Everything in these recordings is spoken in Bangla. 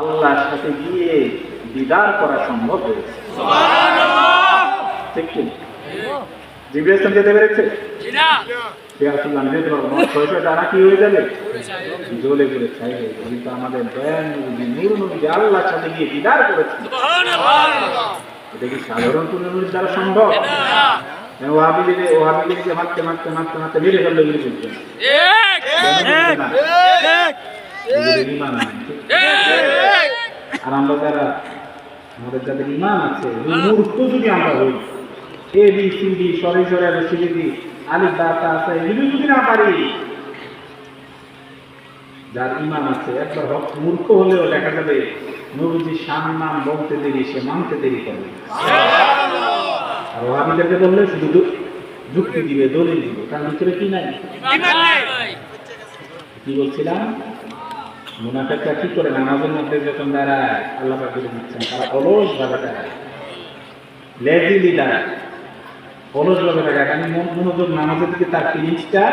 আল্লাহর সাথে গিয়ে দিদার করা সম্ভব হয়েছে। ঠিক ঠিক জিবরিল ইসলাম যেতে পেরেছে তারা কি হয়ে যাবে, জ্বলে পড়ে ছাই হয়ে যাবে। কিন্তু আমাদের নূর নবী আল্লাহর সাথে গিয়ে দিদার করেছে, এটা কি সাধারণ কোন নবীর দ্বারা সম্ভব? ওহাবিদেরকে মারতে মারতে মারতে মারতে মেরে ফেললে আর আমরা যারা আমাদের যাদের ইমান আছে, মূর্খ যদি আমরা হই, এ বি সি ডি সরে সরে সিডি আলিফ বা তা আছে এগুলো যদি না পারি, যার ইমান আছে একবার মূর্খ হলেও দেখা যাবে নবীজির সম্মান বলতে দেরি, সে মানতে দেরি করবে। আর ওহাবিদেরকে বললে শুধু যুক্তি দিবে, দলিল দিবে, তার ভিতরে কি নাই? কি বলছিলাম, মুনাফিকরা কি করে নামাজের মধ্যে যখন দাঁড়ায় আল্লাহ পাক বলে দিচ্ছেন, তারা অলস ভাবে দাঁড়ায়, লেজিলি দাঁড়ায়, অলস ভাবে দাঁড়ায়। কারণ মনোযোগ নামাজের দিকে তার ফিলিংসটা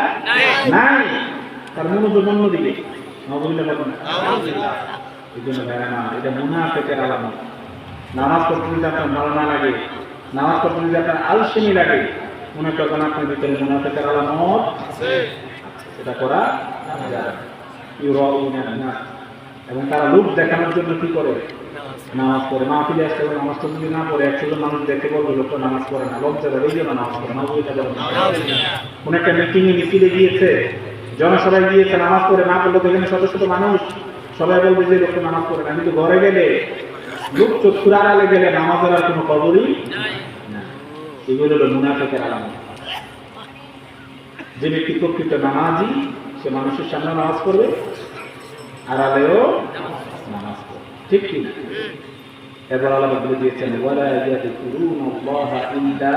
নাই, তার মনোযোগ অন্যদিকে। এই জন্য এটা মুনাফিকের আলামত। নামাজ পড়তে যদি আপনার ভালো না লাগে, নামাজ পড়তে যদি আপনার আলসেমি লাগে, মনে করবেন আপনার ভিতরে মুনাফিকের আলামত এটা করা যায়। এবং তারা লোক দেখানোর জন্য কি করে, নামাজ পড়ে। মাহফিলে আসতে হবে, নামাজ যদি না পড়ে 100 জন মানুষ দেখে বলবে লোকটা নামাজ পড়ে না, লজ্জা করে, এই জন্য নামাজ পড়ে না। কোন একটা মিটিংয়ে মিছিলে গিয়েছে, জনসভায় গিয়েছে, নামাজ পড়ে না পড়লে দেখেন শত শত মানুষ, সবাই বলবে যে লোকটা নামাজ পড়ে না। কিন্তু ঘরে গেলে লোক চক্ষুর আড়ালে গেলে নামাজের আর কোনো খবরই না। এগুলো হলো মুনাফিকের আলামত। যে ব্যক্তি প্রকৃত নামাজি, সে মানুষের সামনে নামাজ পড়বে, আড়ালেও নামাজ পড়বে। ঠিক কি না? এবার আল্লাহ বলে দিয়েছেন, ওয়ালা ইয়াযকুরুনাল্লাহা ইল্লা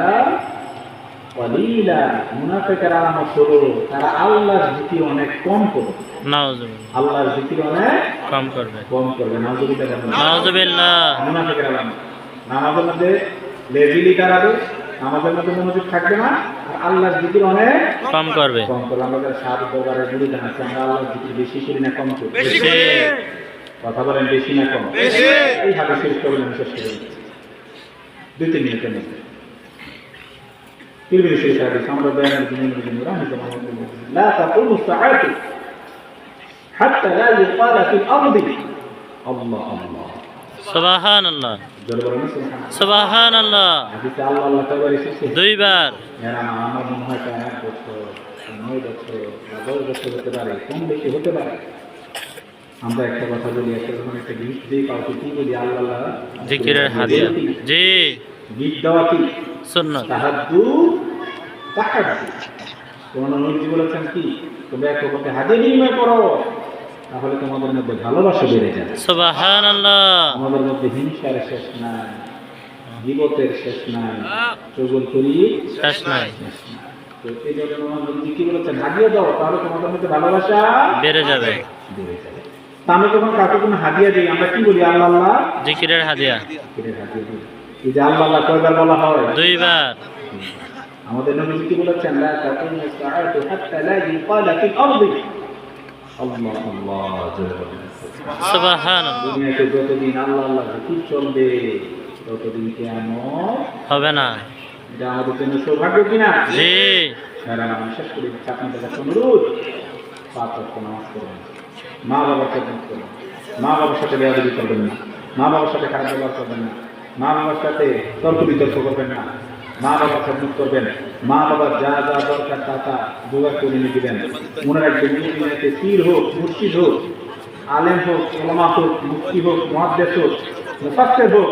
ক্বালিলা। মুনাফিকের আলামত হলো তারা আল্লাহর জিকির অনেক কম করবে। নাউযুবিল্লাহ, আল্লাহর জিকির অনেক কম করবে। নাউযুবিল্লাহ, মুনাফিকের আলামত। নামাজের মধ্যে লেজিলি দাঁড়াবে, আমাদের মধ্যে মনোযোগ থাকবে না, আর আল্লাহর জিকির অনেক কম করবে। আমাদের সাহাবী দরবারের বিরুদ্ধে আছে, আমরা আল্লাহর জিকির বেশি করি না কম করি? কথা বলেন, বেশি না কম? এই হাদিস শরীফ পড়ে আমি শেষ করে দিচ্ছি 2-3 মিনিটের মধ্যে। তিরমিজি শরীফ হাদিস, আমরা বয়ানের জন্য রাহিমাহুল্লাহ, লা তাকুমু সাআতু হাত্তা লা ইউকালা ফিল আরদি আল্লাহ আল্লাহ সুবহানাল্লাহ, সুবহানাল্লাহ। হাদিসে আল্লাহ আল্লাহ কয়বার এসেছে? 2 বার। আমার মনে হয় 1 বছর, 9 বছর, 10 বছর হতে পারে, কম বেশি হতে পারে। আমরা একটা কথা বলি, একটা গিফট দিই কাউকে, কি বলি? আল্লাহ জিকিরের হাদিয়া। জি, গিফট দেওয়া কি সুন্নাত? তাহাদ্দু তাহাদ্দু। তোমার নবী বলেছেন কি, তোমরা এক অপরকে হাদিয়া বিনিময় করো, তাহলে তোমাদের মধ্যে ভালোবাসা বেড়ে যাবে। সুবহানাল্লাহ। আমাদের মধ্যে হিংসার শেষ নাই, গীবতের শেষ নাই, চগলখড়ির শেষ নাই। তো এই জন্য নবী কি বলেছেন, হাদিয়া দাও, তাহলে তোমাদের মধ্যে ভালোবাসা বেড়ে যাবে। আমি যখন কাউকে কোনো হাদিয়া দিই, আমরা কি বলি? আল্লাহ আল্লাহ জিকিরের হাদিয়া। এই যে আল্লাহ আল্লাহ কয়বার বলা হয়? 2 বার। আমাদের নবী কি বলেছেন, লা তাকুমু সাআতু হাত্তা লা ইউকালা ফিল আরদি আল্লাহ আল্লাহ। সুবহানাল্লাহ। দুনিয়াতে যতদিন আল্লাহ আল্লাহ জিকির চলবে, ততদিন কিয়ামত হবে না। এটা আমাদের জন্য সৌভাগ্য কিনা? জি। আমি শেষ করে দিচ্ছি, আপনাদের কাছে অনুরোধ, 5 ওয়াক্ত নামাজ পড়বেন, মা বাবার খেদমত করবেন, মা বাবার সাথে বেয়াদবি করবেন না, মা বাবার সাথে খারাপ ব্যবহার করবেন না, মা বাবার সাথে তর্ক বিতর্ক করবেন না, মা বাবার খেদমত করবেন, মা বাবার যা যা দরকার তা জোগাড় করে নিয়ে দিবেন। মনে রাখবেন, দুনিয়াতে পীর হোক, মুর্শিদ হোক, আলেম হোক, ওলামা হোক, মুফতি হোক, মুহাদ্দিস হোক, মুফাসসির হোক,